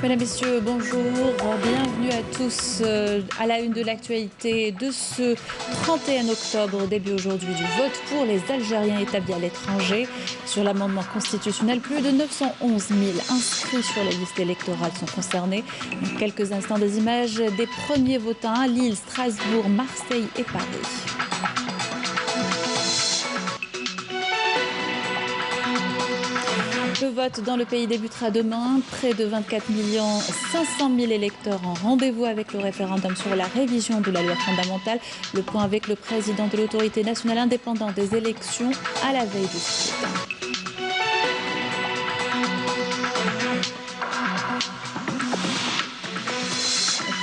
Mesdames, Messieurs, bonjour, bienvenue à tous à la une de l'actualité de ce 31 octobre, début aujourd'hui du vote pour les Algériens établis à l'étranger. Sur l'amendement constitutionnel, plus de 911 000 inscrits sur les listes électorales sont concernés. Dans quelques instants, des images des premiers votants à Lille, Strasbourg, Marseille et Paris. Le vote dans le pays débutera demain. Près de 24 500 000 électeurs en rendez-vous avec le référendum sur la révision de la loi fondamentale. Le point avec le président de l'autorité nationale indépendante des élections à la veille du scrutin.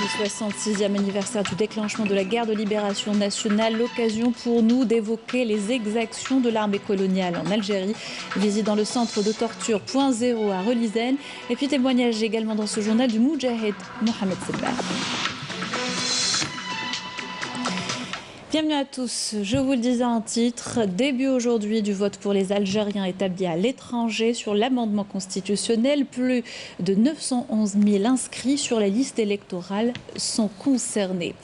Le 66e anniversaire du déclenchement de la guerre de libération nationale, l'occasion pour nous d'évoquer les exactions de l'armée coloniale en Algérie. Visite dans le centre de torture Point Zéro à Relizène. Et puis témoignage également dans ce journal du Moudjahid Mohamed Sebbar. Bienvenue à tous. Je vous le disais en titre, début aujourd'hui du vote pour les Algériens établis à l'étranger sur l'amendement constitutionnel. Plus de 911 000 inscrits sur la liste électorale sont concernés.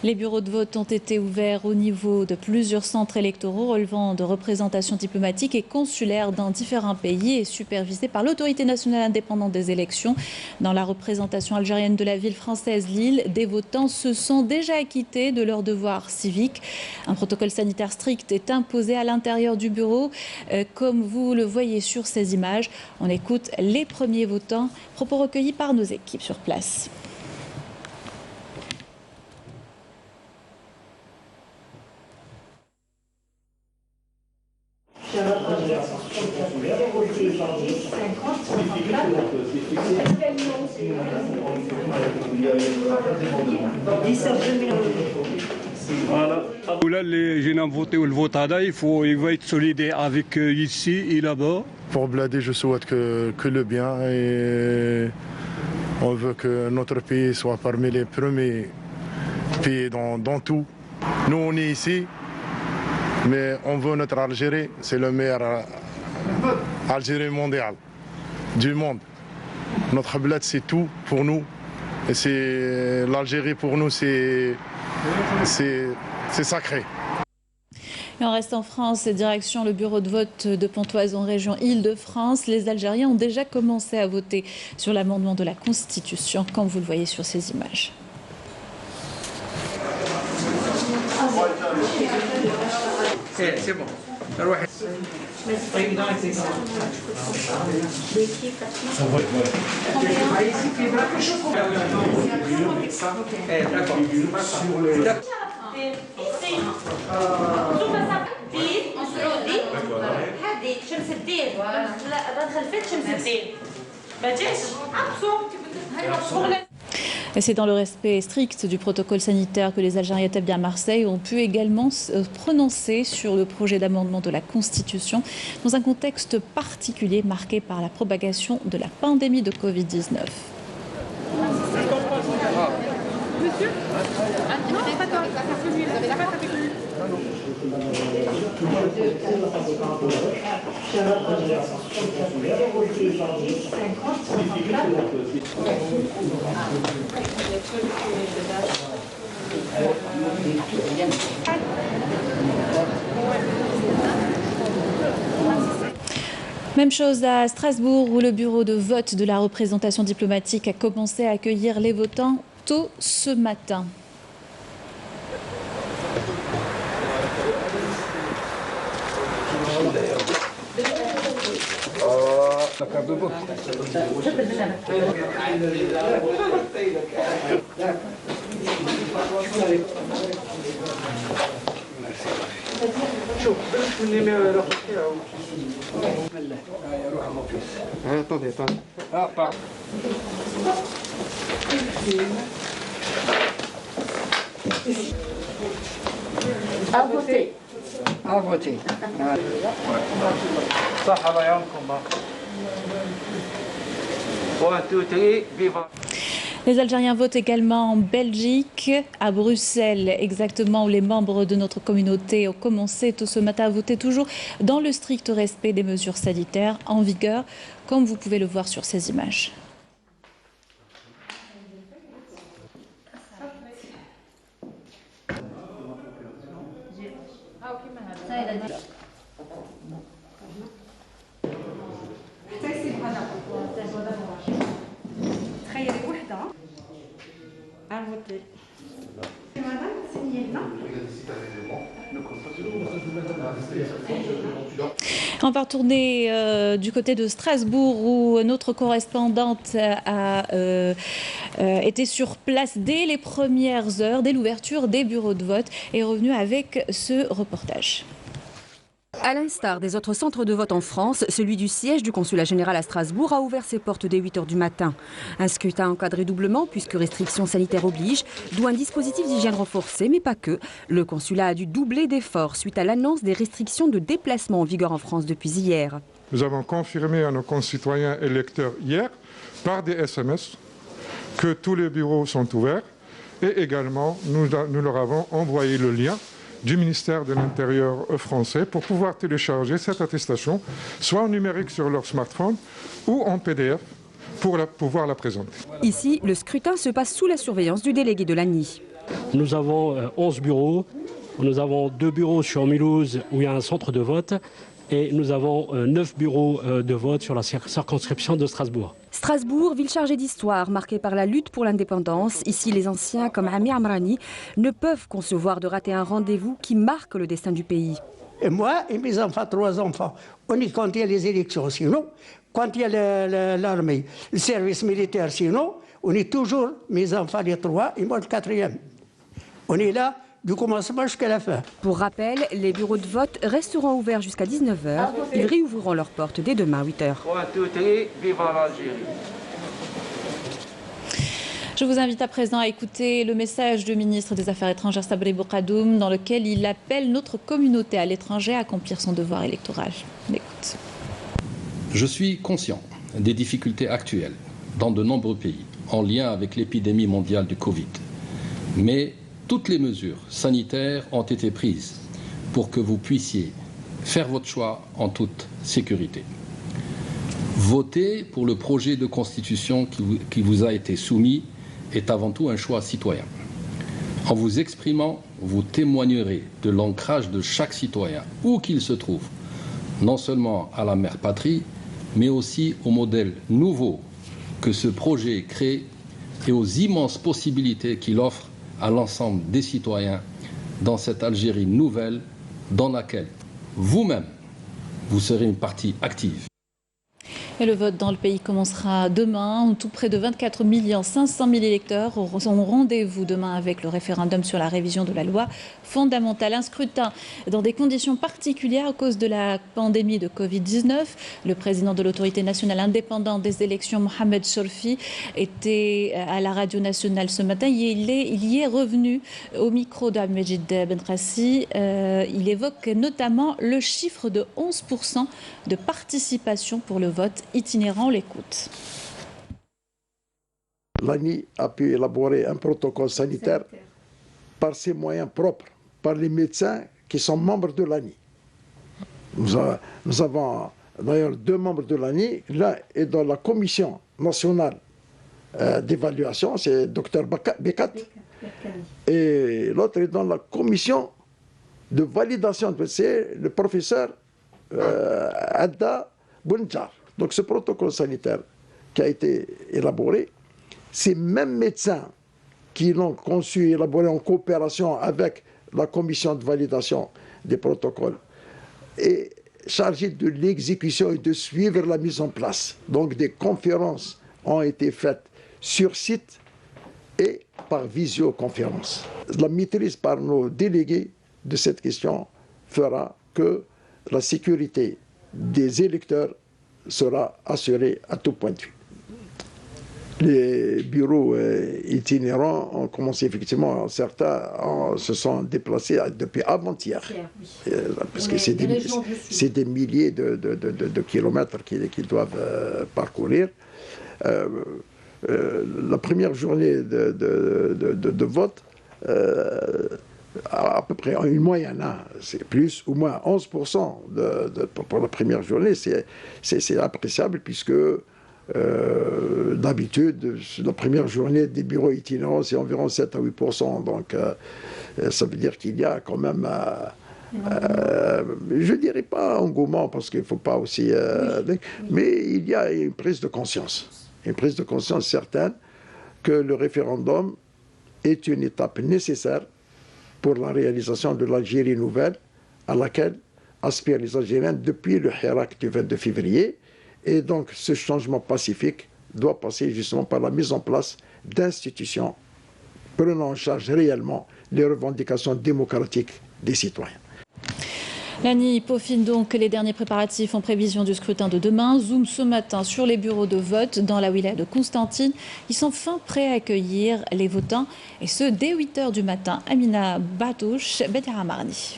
Les bureaux de vote ont été ouverts au niveau de plusieurs centres électoraux relevant de représentations diplomatiques et consulaires dans différents pays et supervisés par l'autorité nationale indépendante des élections. Dans la représentation algérienne de la ville française Lille, des votants se sont déjà acquittés de leurs devoirs civiques. Un protocole sanitaire strict est imposé à l'intérieur du bureau, comme vous le voyez sur ces images. On écoute les premiers votants, propos recueillis par nos équipes sur place. Voilà. Là, les jeunes ont voté le vote à il va être solidaire avec ici et là-bas. Pour Bladé, je souhaite que le bien et on veut que notre pays soit parmi les premiers pays dans tout. Nous, on est ici, mais on veut notre Algérie, c'est le meilleur Algérie mondiale du monde. Notre bled, c'est tout pour nous. Et c'est l'Algérie pour nous, c'est sacré. Et on reste en France, direction le bureau de vote de Pontoise en région Île-de-France. Les Algériens ont déjà commencé à voter sur l'amendement de la Constitution, comme vous le voyez sur ces images. C'est bon. Et c'est dans le respect strict du protocole sanitaire que les Algériens établis à Marseille ont pu également se prononcer sur le projet d'amendement de la Constitution dans un contexte particulier marqué par la propagation de la pandémie de Covid-19. Monsieur, Même chose à Strasbourg où le bureau de vote de la représentation diplomatique a commencé à accueillir les votants tôt ce matin. à voter. À voter. Les Algériens votent également en Belgique, à Bruxelles exactement, où les membres de notre communauté ont commencé tôt ce matin à voter, toujours dans le strict respect des mesures sanitaires en vigueur, comme vous pouvez le voir sur ces images. On va retourner du côté de Strasbourg où notre correspondante a été sur place dès les premières heures, dès l'ouverture des bureaux de vote, et est revenue avec ce reportage. À l'instar des autres centres de vote en France, celui du siège du consulat général à Strasbourg a ouvert ses portes dès 8 h du matin. Un scrutin encadré doublement puisque restrictions sanitaires obligent, d'où un dispositif d'hygiène renforcé, mais pas que. Le consulat a dû doubler d'efforts suite à l'annonce des restrictions de déplacement en vigueur en France depuis hier. Nous avons confirmé à nos concitoyens électeurs hier, par des SMS, que tous les bureaux sont ouverts et également nous leur avons envoyé le lien du ministère de l'Intérieur français pour pouvoir télécharger cette attestation, soit en numérique sur leur smartphone ou en PDF pour pouvoir la présenter. Ici, le scrutin se passe sous la surveillance du délégué de l'ANI. Nous avons 11 bureaux, nous avons 2 bureaux sur Mulhouse où il y a un centre de vote et nous avons 9 bureaux de vote sur la circonscription de Strasbourg. Strasbourg, ville chargée d'histoire, marquée par la lutte pour l'indépendance. Ici, les anciens, comme Ami Amrani, ne peuvent concevoir de rater un rendez-vous qui marque le destin du pays. Et moi et mes enfants, 3 enfants, on y quand il y a les élections. Sinon, quand il y a l'armée, le service militaire, sinon, on est toujours, mes enfants, les 3 et moi le 4e. On est là du commencement jusqu'à la fin. Pour rappel, les bureaux de vote resteront ouverts jusqu'à 19 h. Ils réouvriront leurs portes dès demain à 8 h. Je vous invite à présent à écouter le message du ministre des Affaires étrangères Sabri Bourkadoum dans lequel il appelle notre communauté à l'étranger à accomplir son devoir électoral. Écoute. Je suis conscient des difficultés actuelles dans de nombreux pays en lien avec l'épidémie mondiale du Covid. Mais toutes les mesures sanitaires ont été prises pour que vous puissiez faire votre choix en toute sécurité. Voter pour le projet de constitution qui vous a été soumis est avant tout un choix citoyen. En vous exprimant, vous témoignerez de l'ancrage de chaque citoyen, où qu'il se trouve, non seulement à la mère patrie, mais aussi au modèle nouveau que ce projet crée et aux immenses possibilités qu'il offre à l'ensemble des citoyens dans cette Algérie nouvelle dans laquelle vous-même, vous serez une partie active. Et le vote dans le pays commencera demain. Tout près de 24 500 000 électeurs auront rendez-vous demain avec le référendum sur la révision de la loi fondamentale. Un scrutin dans des conditions particulières à cause de la pandémie de Covid-19. Le président de l'autorité nationale indépendante des élections, Mohamed Chorfi, était à la radio nationale ce matin. Il y est revenu au micro d'Ahmedjid Benrassi. Il évoque notamment le chiffre de 11% de participation pour le vote itinérant. L'écoute. L'ANI a pu élaborer un protocole sanitaire par ses moyens propres, par les médecins qui sont membres de l'ANI. Nous avons d'ailleurs 2 membres de l'ANI. L'un est dans la commission nationale d'évaluation, c'est Dr Bekat, et l'autre est dans la commission de validation, c'est le professeur Adda Bounjar. Donc ce protocole sanitaire qui a été élaboré, ces mêmes médecins qui l'ont conçu et élaboré en coopération avec la commission de validation des protocoles et chargés de l'exécution et de suivre la mise en place. Donc des conférences ont été faites sur site et par visioconférence. La maîtrise par nos délégués de cette question fera que la sécurité des électeurs sera assurée à tout point de vue. Les bureaux itinérants ont commencé effectivement, certains se sont déplacés depuis avant-hier, parce que c'est des milliers de kilomètres qu'ils doivent parcourir. La première journée de vote, à peu près une moyenne, c'est plus ou moins 11% pour la première journée, c'est appréciable puisque d'habitude, la première journée des bureaux itinérants, c'est environ 7 à 8%. Donc, ça veut dire qu'il y a quand même, je ne dirais pas engouement, parce qu'il ne faut pas aussi... mais il y a une prise de conscience certaine que le référendum est une étape nécessaire pour la réalisation de l'Algérie nouvelle, à laquelle aspirent les Algériens depuis le Hirak du 22 février. Et donc ce changement pacifique doit passer justement par la mise en place d'institutions prenant en charge réellement les revendications démocratiques des citoyens. L'ANI peaufine donc les derniers préparatifs en prévision du scrutin de demain. Zoom ce matin sur les bureaux de vote dans la wilaya de Constantine. Ils sont fin prêts à accueillir les votants et ce dès 8h du matin. Amina Batouche, Betira Marni.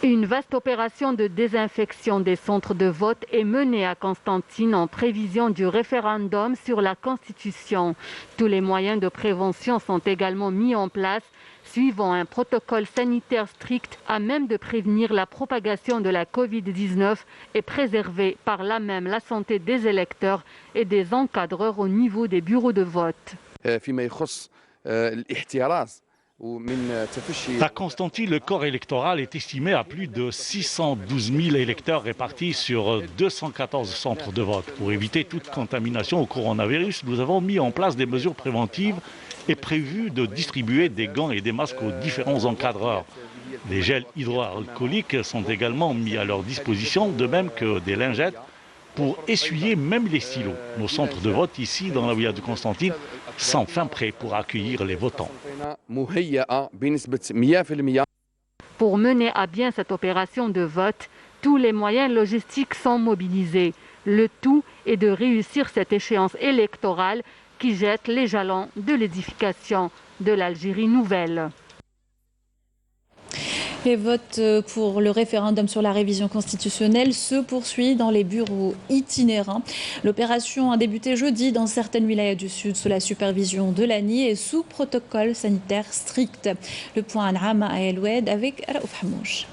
Une vaste opération de désinfection des centres de vote est menée à Constantine en prévision du référendum sur la Constitution. Tous les moyens de prévention sont également mis en place, suivant un protocole sanitaire strict à même de prévenir la propagation de la Covid-19 et préserver par là même la santé des électeurs et des encadreurs au niveau des bureaux de vote. À Constantine, le corps électoral est estimé à plus de 612 000 électeurs répartis sur 214 centres de vote. Pour éviter toute contamination au coronavirus, nous avons mis en place des mesures préventives et prévu de distribuer des gants et des masques aux différents encadreurs. Des gels hydroalcooliques sont également mis à leur disposition, de même que des lingettes pour essuyer même les stylos. Nos centres de vote ici, dans la wilaya de Constantine, sont fin prêts pour accueillir les votants. Pour mener à bien cette opération de vote, tous les moyens logistiques sont mobilisés. Le tout est de réussir cette échéance électorale qui jette les jalons de l'édification de l'Algérie nouvelle. Les votes pour le référendum sur la révision constitutionnelle se poursuivent dans les bureaux itinérants. L'opération a débuté jeudi dans certaines wilayas du Sud sous la supervision de l'ANI et sous protocole sanitaire strict. Le point à Rama à El Oued avec Raouf Hamouch.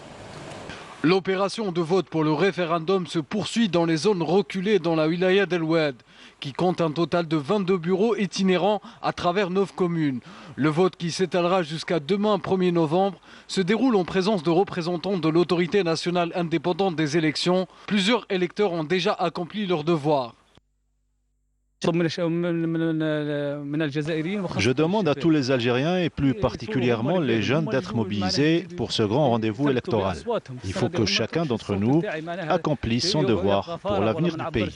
L'opération de vote pour le référendum se poursuit dans les zones reculées dans la wilaya d'El Oued, qui compte un total de 22 bureaux itinérants à travers 9 communes. Le vote qui s'étalera jusqu'à demain 1er novembre se déroule en présence de représentants de l'autorité nationale indépendante des élections. Plusieurs électeurs ont déjà accompli leur devoir. Je demande à tous les Algériens et plus particulièrement les jeunes d'être mobilisés pour ce grand rendez-vous électoral. Il faut que chacun d'entre nous accomplisse son devoir pour l'avenir du pays.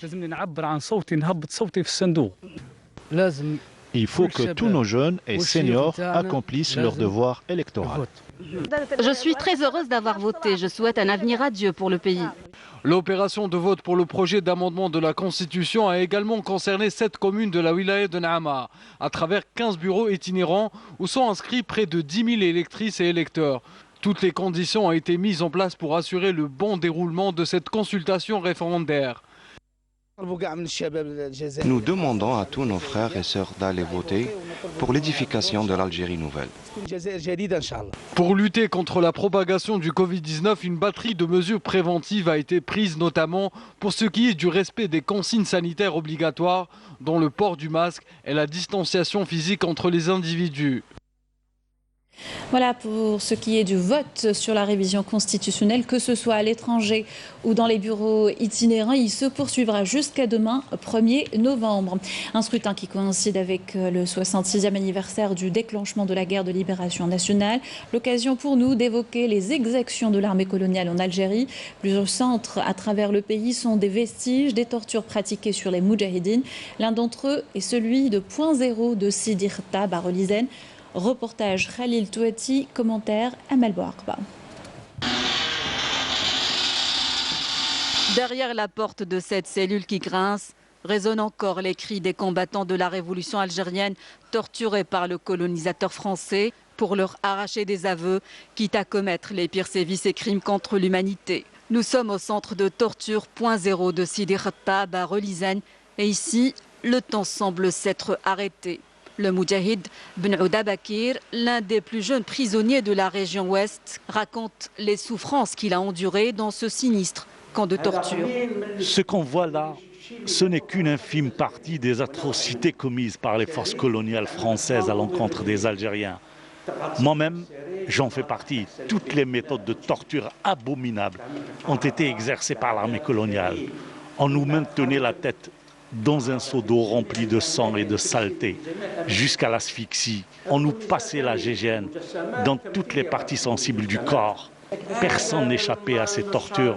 Il faut que tous nos jeunes et seniors accomplissent leur devoir électoral. Je suis très heureuse d'avoir voté. Je souhaite un avenir radieux pour le pays. L'opération de vote pour le projet d'amendement de la Constitution a également concerné 7 communes de la wilaya de Naama, à travers 15 bureaux itinérants où sont inscrits près de 10 000 électrices et électeurs. Toutes les conditions ont été mises en place pour assurer le bon déroulement de cette consultation référendaire. Nous demandons à tous nos frères et sœurs d'aller voter pour l'édification de l'Algérie nouvelle. Pour lutter contre la propagation du Covid-19, une batterie de mesures préventives a été prise, notamment pour ce qui est du respect des consignes sanitaires obligatoires, dont le port du masque et la distanciation physique entre les individus. Voilà pour ce qui est du vote sur la révision constitutionnelle, que ce soit à l'étranger ou dans les bureaux itinérants. Il se poursuivra jusqu'à demain, 1er novembre. Un scrutin qui coïncide avec le 66e anniversaire du déclenchement de la guerre de libération nationale. L'occasion pour nous d'évoquer les exactions de l'armée coloniale en Algérie. Plusieurs centres à travers le pays sont des vestiges des tortures pratiquées sur les Moudjahidines. L'un d'entre eux est celui de Point Zéro de Sidi Khattab à Relizane. Reportage Khalil Touati, commentaire Amal Bouakba. Derrière la porte de cette cellule qui grince, résonnent encore les cris des combattants de la révolution algérienne torturés par le colonisateur français pour leur arracher des aveux, quitte à commettre les pires sévices et crimes contre l'humanité. Nous sommes au centre de torture Point Zéro de Sidi Khattab à Relizane et ici, le temps semble s'être arrêté. Le Moudjahid Ben Ouda Bakir, l'un des plus jeunes prisonniers de la région ouest, raconte les souffrances qu'il a endurées dans ce sinistre camp de torture. Ce qu'on voit là, ce n'est qu'une infime partie des atrocités commises par les forces coloniales françaises à l'encontre des Algériens. Moi-même, j'en fais partie. Toutes les méthodes de torture abominables ont été exercées par l'armée coloniale. On nous maintenait la tête dans un seau d'eau rempli de sang et de saleté, jusqu'à l'asphyxie. On nous passait la gégène dans toutes les parties sensibles du corps. Personne n'échappait à ces tortures.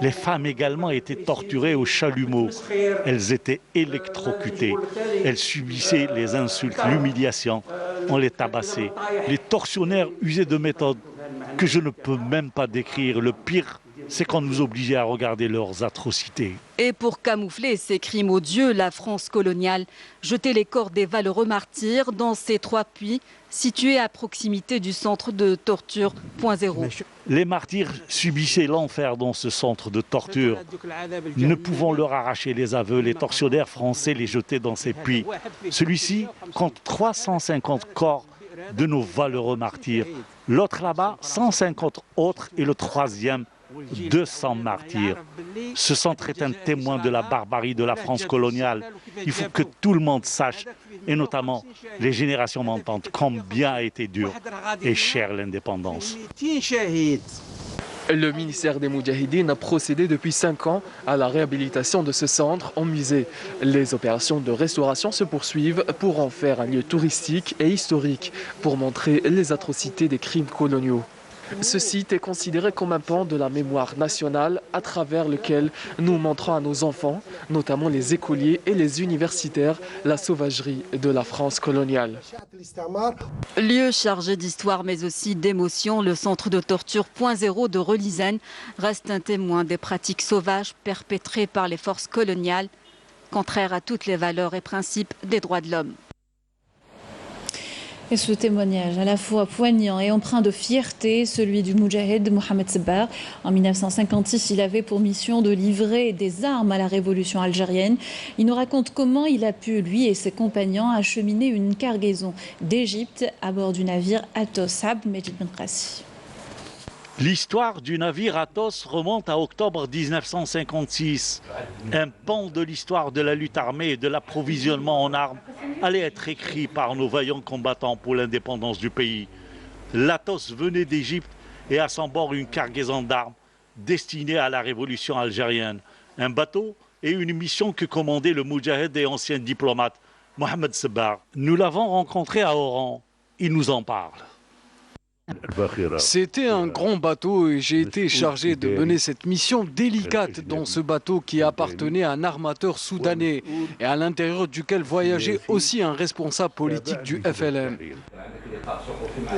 Les femmes également étaient torturées au chalumeau. Elles étaient électrocutées. Elles subissaient les insultes, l'humiliation. On les tabassait. Les tortionnaires usaient de méthodes que je ne peux même pas décrire. Le pire, c'est qu'on nous obligeait à regarder leurs atrocités. Et pour camoufler ces crimes odieux, la France coloniale jetait les corps des valeureux martyrs dans ces 3 puits situés à proximité du centre de torture Point Zéro. Les martyrs subissaient l'enfer dans ce centre de torture. Ne pouvant leur arracher les aveux, les tortionnaires français les jetaient dans ces puits. Celui-ci compte 350 corps de nos valeureux martyrs. L'autre là-bas, 150 autres et le 3e, 200 martyrs. Ce centre est un témoin de la barbarie de la France coloniale. Il faut que tout le monde sache, et notamment les générations montantes, combien a été dure et chère l'indépendance. Le ministère des Moudjahidines a procédé depuis 5 ans à la réhabilitation de ce centre en musée. Les opérations de restauration se poursuivent pour en faire un lieu touristique et historique, pour montrer les atrocités des crimes coloniaux. Ce site est considéré comme un pan de la mémoire nationale à travers lequel nous montrons à nos enfants, notamment les écoliers et les universitaires, la sauvagerie de la France coloniale. Lieu chargé d'histoire mais aussi d'émotion, le centre de torture Point Zéro de Relizène reste un témoin des pratiques sauvages perpétrées par les forces coloniales, contraires à toutes les valeurs et principes des droits de l'homme. Et ce témoignage à la fois poignant et empreint de fierté, celui du Moudjahid Mohamed Sebbar. En 1956, il avait pour mission de livrer des armes à la révolution algérienne. Il nous raconte comment il a pu, lui et ses compagnons, acheminer une cargaison d'Égypte à bord du navire Athos. Abd Mejid Ben Krassi. L'histoire du navire Athos remonte à octobre 1956. Un pan de l'histoire de la lutte armée et de l'approvisionnement en armes allait être écrit par nos vaillants combattants pour l'indépendance du pays. L'Athos venait d'Égypte et a à son bord une cargaison d'armes destinée à la révolution algérienne. Un bateau et une mission que commandait le Moudjahid et ancien diplomate Mohamed Sebbar. Nous l'avons rencontré à Oran. Il nous en parle. C'était un grand bateau et j'ai été chargé de mener cette mission délicate dans ce bateau qui appartenait à un armateur soudanais et à l'intérieur duquel voyageait aussi un responsable politique du FLN.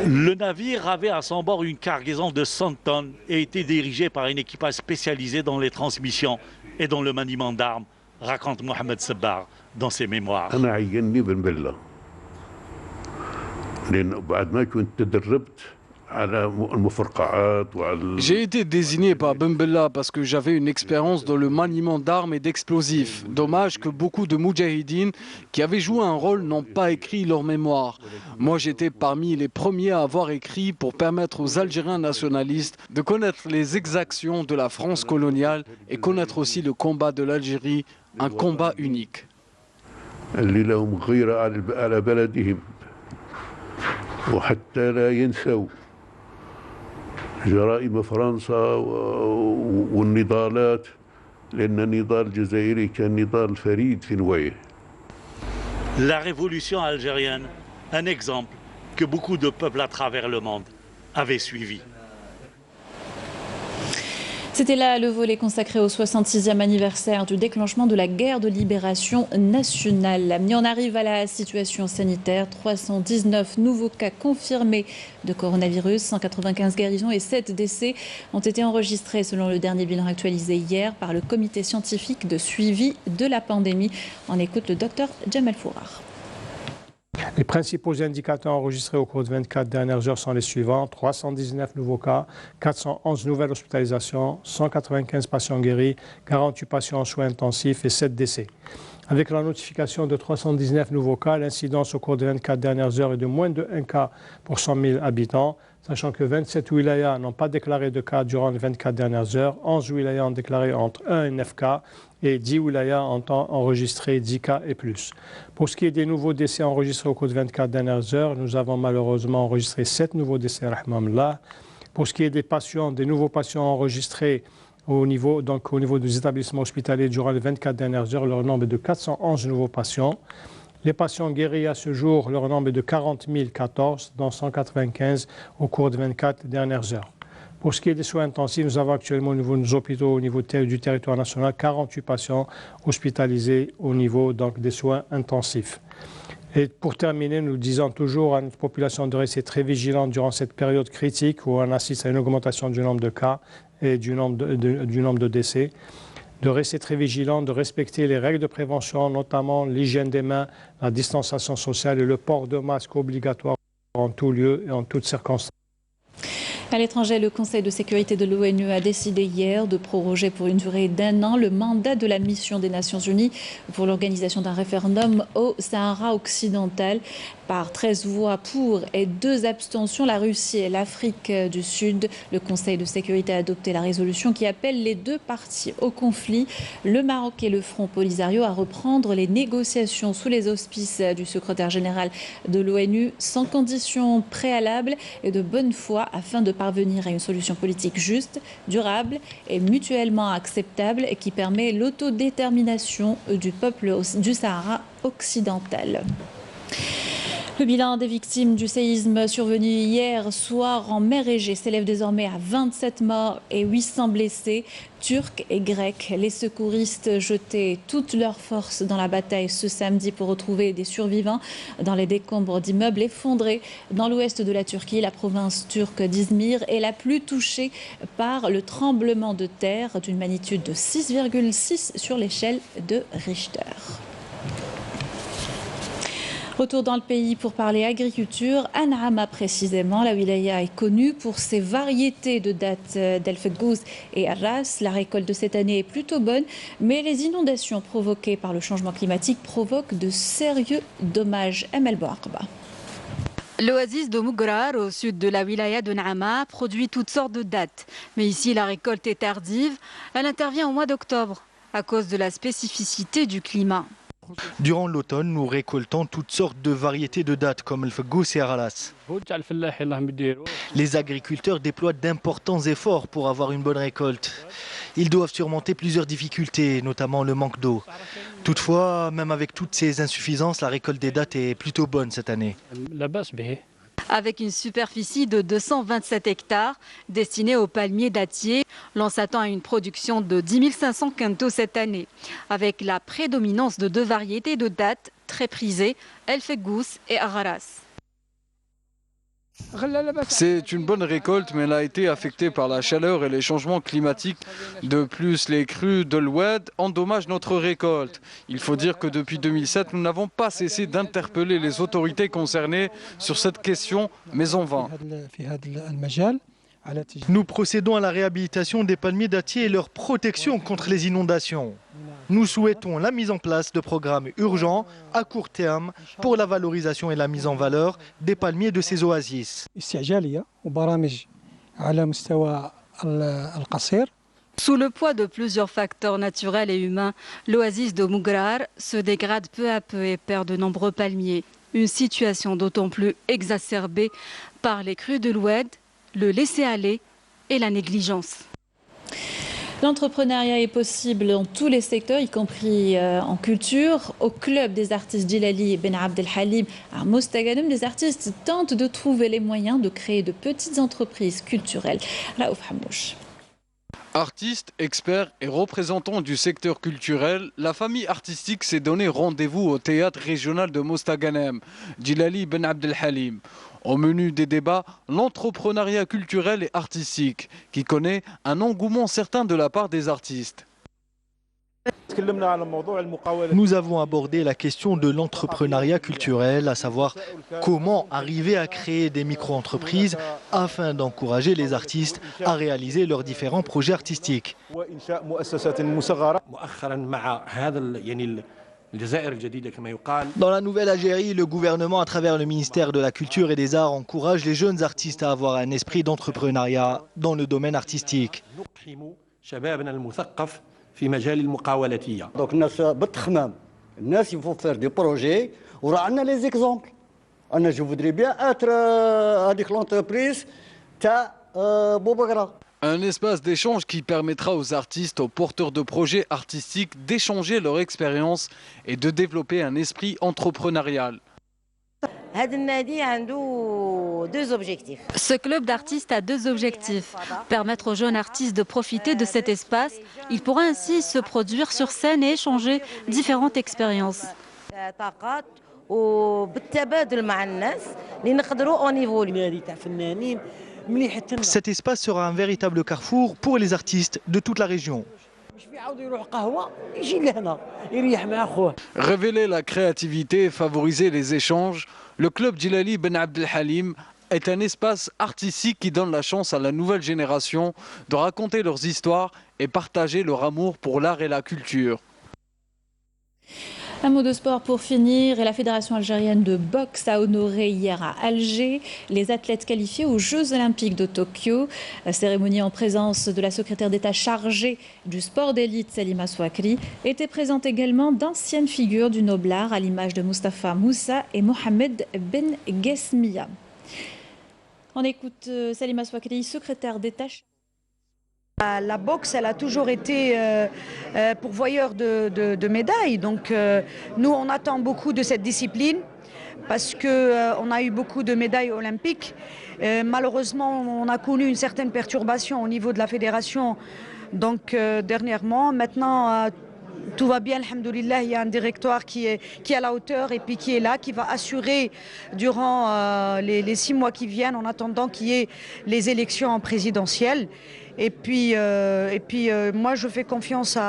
Le navire avait à son bord une cargaison de 100 tonnes et était dirigé par une équipage spécialisée dans les transmissions et dans le maniement d'armes, raconte Mohamed Sebbar dans ses mémoires. J'ai été désigné par Ben Bella parce que j'avais une expérience dans le maniement d'armes et d'explosifs. Dommage que beaucoup de Moudjahidines qui avaient joué un rôle n'ont pas écrit leur mémoire. Moi, j'étais parmi les premiers à avoir écrit pour permettre aux Algériens nationalistes de connaître les exactions de la France coloniale et connaître aussi le combat de l'Algérie, un combat unique. جرائم فرنسا والنضالات لأن النضال الجزائري كان نضال فريد في نوعه. La révolution algérienne, un exemple que beaucoup de peuples à travers le monde avaient suivi. C'était là le volet consacré au 66e anniversaire du déclenchement de la guerre de libération nationale. Mais on arrive à la situation sanitaire. 319 nouveaux cas confirmés de coronavirus, 195 guérisons et 7 décès ont été enregistrés selon le dernier bilan actualisé hier par le comité scientifique de suivi de la pandémie. On écoute le docteur Djamel Fourar. Les principaux indicateurs enregistrés au cours de 24 dernières heures sont les suivants. 319 nouveaux cas, 411 nouvelles hospitalisations, 195 patients guéris, 48 patients en soins intensifs et 7 décès. Avec la notification de 319 nouveaux cas, l'incidence au cours des 24 dernières heures est de moins de 1 cas pour 100 000 habitants, sachant que 27 wilayas n'ont pas déclaré de cas durant les 24 dernières heures, 11 wilayas ont déclaré entre 1 et 9 cas, et 10 wilayas ont enregistré 10 cas et plus. Pour ce qui est des nouveaux décès enregistrés au cours de 24 dernières heures, nous avons malheureusement enregistré 7 nouveaux décès, rahmahullah. Pour ce qui est des patients, des nouveaux patients enregistrés au niveau des établissements hospitaliers durant les 24 dernières heures, leur nombre est de 411 nouveaux patients. Les patients guéris à ce jour, leur nombre est de 40 014, dont 195 au cours des 24 dernières heures. Pour ce qui est des soins intensifs, nous avons actuellement au niveau de nos hôpitaux, au niveau du territoire national, 48 patients hospitalisés au niveau donc, des soins intensifs. Et pour terminer, nous disons toujours à notre population de rester très vigilante durant cette période critique où on assiste à une augmentation du nombre de cas et du nombre de décès, de rester très vigilant, de respecter les règles de prévention, notamment l'hygiène des mains, la distanciation sociale et le port de masque obligatoire en tout lieu et en toutes circonstances. À l'étranger, le Conseil de sécurité de l'ONU a décidé hier de proroger pour une durée d'1 an le mandat de la mission des Nations Unies pour l'organisation d'un référendum au Sahara occidental. Par 13 voix pour et 2 abstentions, la Russie et l'Afrique du Sud, le Conseil de sécurité a adopté la résolution qui appelle les 2 parties au conflit, le Maroc et le Front Polisario, à reprendre les négociations sous les auspices du secrétaire général de l'ONU sans conditions préalables et de bonne foi afin de parvenir à une solution politique juste, durable et mutuellement acceptable et qui permet l'autodétermination du peuple du Sahara occidental. Le bilan des victimes du séisme survenu hier soir en mer Égée s'élève désormais à 27 morts et 800 blessés, turcs et grecs. Les secouristes jetaient toutes leurs forces dans la bataille ce samedi pour retrouver des survivants dans les décombres d'immeubles effondrés dans l'ouest de la Turquie. La province turque d'Izmir est la plus touchée par le tremblement de terre d'une magnitude de 6,6 sur l'échelle de Richter. Retour dans le pays pour parler agriculture. An'ama précisément, la wilaya est connue pour ses variétés de dattes d'El-Feggouz et Arras. La récolte de cette année est plutôt bonne, mais les inondations provoquées par le changement climatique provoquent de sérieux dommages. Amel Bouarba. L'oasis de Mougrar, au sud de la wilaya de N'Ama, produit toutes sortes de dattes. Mais ici, la récolte est tardive. Elle intervient au mois d'octobre à cause de la spécificité du climat. Durant l'automne, nous récoltons toutes sortes de variétés de dattes comme le Feggouz et Arras. Les agriculteurs déploient d'importants efforts pour avoir une bonne récolte. Ils doivent surmonter plusieurs difficultés, notamment le manque d'eau. Toutefois, même avec toutes ces insuffisances, la récolte des dattes est plutôt bonne cette année. Avec une superficie de 227 hectares destinée aux palmiers dattiers, l'on s'attend à une production de 10 500 quintaux cette année, avec la prédominance de 2 variétés de dattes très prisées, El-Feggouz et Arras. C'est une bonne récolte, mais elle a été affectée par la chaleur et les changements climatiques. De plus, les crues de l'Oued endommagent notre récolte. Il faut dire que depuis 2007, nous n'avons pas cessé d'interpeller les autorités concernées sur cette question, mais en vain. Nous procédons à la réhabilitation des palmiers dattiers et leur protection contre les inondations. Nous souhaitons la mise en place de programmes urgents à court terme pour la valorisation et la mise en valeur des palmiers de ces oasis. Sous le poids de plusieurs facteurs naturels et humains, l'oasis de Mougrar se dégrade peu à peu et perd de nombreux palmiers. Une situation d'autant plus exacerbée par les crues de l'Oued, le laisser-aller et la négligence. L'entrepreneuriat est possible dans tous les secteurs, y compris en culture. Au club des artistes Djilali et Ben Abdel Halim à Mostaganem, les artistes tentent de trouver les moyens de créer de petites entreprises culturelles. Raouf Hamouch. Artistes, experts et représentants du secteur culturel, la famille artistique s'est donné rendez-vous au théâtre régional de Mostaganem, Djilali Ben Abdel Halim. Au menu des débats, l'entrepreneuriat culturel et artistique, qui connaît un engouement certain de la part des artistes. Nous avons abordé la question de l'entrepreneuriat culturel, à savoir comment arriver à créer des micro-entreprises afin d'encourager les artistes à réaliser leurs différents projets artistiques. Dans la nouvelle Algérie, le gouvernement, à travers le ministère de la Culture et des Arts, encourage les jeunes artistes à avoir un esprit d'entrepreneuriat dans le domaine artistique. Donc, il faut faire des projets. On a les exemples. Je voudrais bien être avec l'entreprise Boubagra. Un espace d'échange qui permettra aux artistes, aux porteurs de projets artistiques d'échanger leur expérience et de développer un esprit entrepreneurial. هذا النادي عنده deux objectifs. Ce club d'artistes a deux objectifs. Permettre aux jeunes artistes de profiter de cet espace. Ils pourraient ainsi se produire sur scène et échanger différentes expériences. Cet espace sera un véritable carrefour pour les artistes de toute la région. Révéler la créativité et favoriser les échanges, le club Djilali Ben Abdelhalim est un espace artistique qui donne la chance à la nouvelle génération de raconter leurs histoires et partager leur amour pour l'art et la culture. Un mot de sport pour finir. Et la Fédération algérienne de boxe a honoré hier à Alger les athlètes qualifiés aux Jeux Olympiques de Tokyo. La cérémonie en présence de la secrétaire d'État chargée du sport d'élite Salima Swakri était présente également d'anciennes figures du noble art à l'image de Mustapha Moussa et Mohamed Ben Ghesmia. On écoute Salima Swakri, secrétaire d'État. La boxe, elle a toujours été pourvoyeur de médailles. Donc nous, on attend beaucoup de cette discipline parce qu'on a eu beaucoup de médailles olympiques. Malheureusement, on a connu une certaine perturbation au niveau de la fédération donc, dernièrement. Maintenant, tout va bien, alhamdoulilah, il y a un directoire qui est à la hauteur et puis qui est là, qui va assurer durant les 6 mois qui viennent, en attendant qu'il y ait les élections présidentielles. Et puis moi, je fais confiance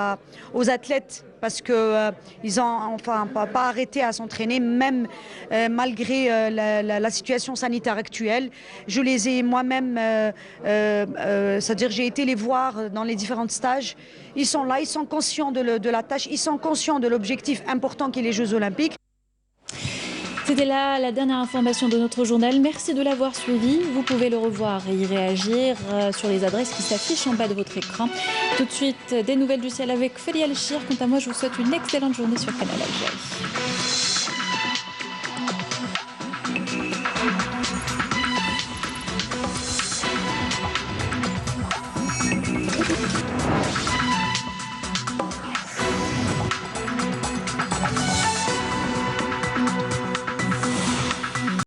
aux athlètes parce qu'ils n'ont enfin pas arrêté à s'entraîner, même malgré la situation sanitaire actuelle. Je les ai moi-même, c'est-à-dire j'ai été les voir dans les différents stages. Ils sont là, ils sont conscients de la tâche, ils sont conscients de l'objectif important qui est les Jeux Olympiques. C'était là la dernière information de notre journal. Merci de l'avoir suivi. Vous pouvez le revoir et y réagir sur les adresses qui s'affichent en bas de votre écran. Tout de suite, des nouvelles du ciel avec Félia Alchir. Quant à moi, je vous souhaite une excellente journée sur Canal Algérie.